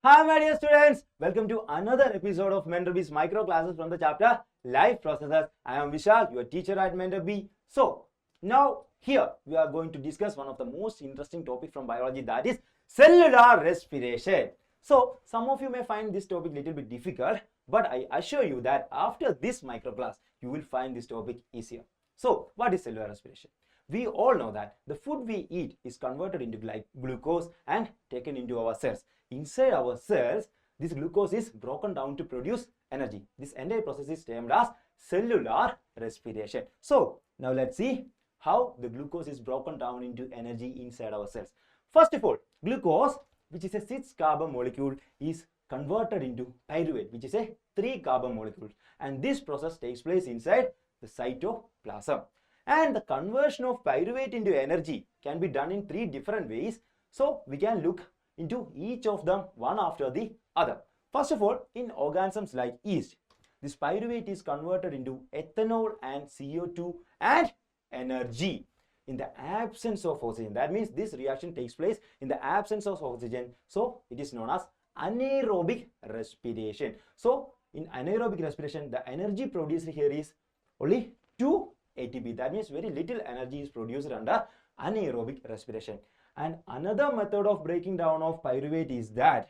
Hi my dear students, welcome to another episode of Mentor B's micro classes from the chapter Life Processes. I am Vishal, your teacher at Mentor B. So now here we are going to discuss one of the most interesting topic from biology, that is cellular respiration. So some of you may find this topic little bit difficult, but I assure you that after this micro class you will find this topic easier. So what is cellular respiration? We all know that the food we eat is converted into glucose and taken into our cells. Inside our cells, this glucose is broken down to produce energy. This entire process is termed as cellular respiration. So now let's see how the glucose is broken down into energy inside our cells. First of all, glucose, which is a 6-carbon molecule, is converted into pyruvate, which is a 3-carbon molecule, and this process takes place inside the cytoplasm. And the conversion of pyruvate into energy can be done in 3 different ways. So we can look into each of them one after the other. First of all, in organisms like yeast, this pyruvate is converted into ethanol and CO2 and energy in the absence of oxygen. That means this reaction takes place in the absence of oxygen. So it is known as anaerobic respiration. So in anaerobic respiration, the energy produced here is only 2 ATP. That means very little energy is produced under anaerobic respiration. And another method of breaking down of pyruvate is that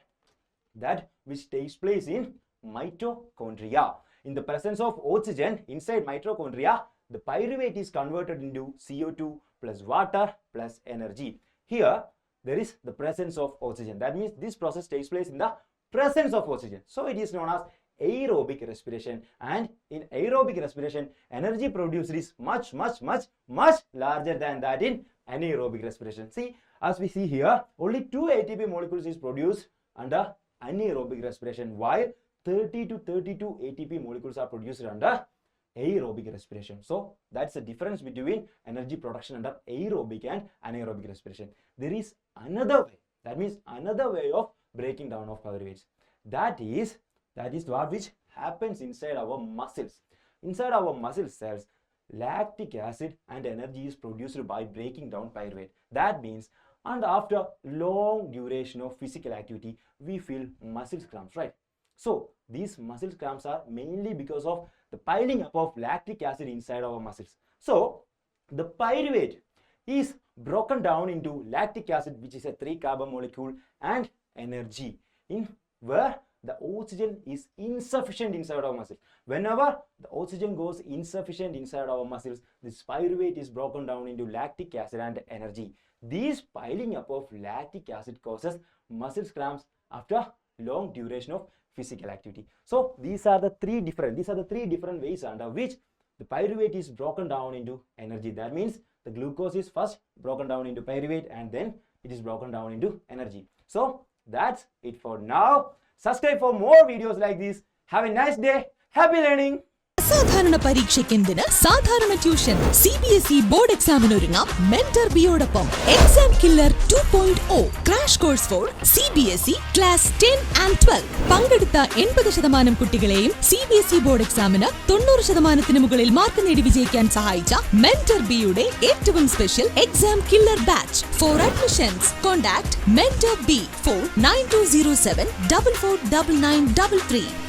which takes place in mitochondria. In the presence of oxygen inside mitochondria, the pyruvate is converted into CO2 plus water plus energy. Here there is the presence of oxygen. That means this process takes place in the presence of oxygen. So it is known as aerobic respiration, and in aerobic respiration energy produced is much larger than that in anaerobic respiration. See, as we see here, only 2 ATP molecules is produced under anaerobic respiration, while 30 to 32 ATP molecules are produced under aerobic respiration. So that's the difference between energy production under aerobic and anaerobic respiration. There is another way, that means another way of breaking down of pyruvates. That is what which happens inside our muscles. Inside our muscle cells, lactic acid and energy is produced by breaking down pyruvate. That means, and after long duration of physical activity, we feel muscle cramps, right? So these muscle cramps are mainly because of the piling up of lactic acid inside our muscles. So the pyruvate is broken down into lactic acid, which is a 3-carbon molecule, and energy, in where the oxygen is insufficient inside our muscles. Whenever the oxygen goes insufficient inside our muscles, this pyruvate is broken down into lactic acid and energy. This piling up of lactic acid causes muscle cramps after long duration of physical activity. So these are the three different ways under which the pyruvate is broken down into energy. That means the glucose is first broken down into pyruvate and then it is broken down into energy. So that's it for now. Subscribe for more videos like this. Have a nice day. Happy learning. സാധാരണ പരീക്ഷയ്ക്കെന്തിന് സാധാരണ tuition Cbse board എക്സാമിന് ഒരുങ്ങാം mentor ബിയോടൊപ്പം exam killer 2.0 crash course for Cbse class 10 and 12. പങ്കെടുത്ത 80% കുട്ടികളെയും Cbse board എക്സാമിന് 90% മുകളിൽ mark നേടി വിജയിക്കാൻ സഹായിച്ച മെന്റർ ബിയുടെ ഏറ്റവും special exam killer batch. Four admissions contact mentor B 9207 449933.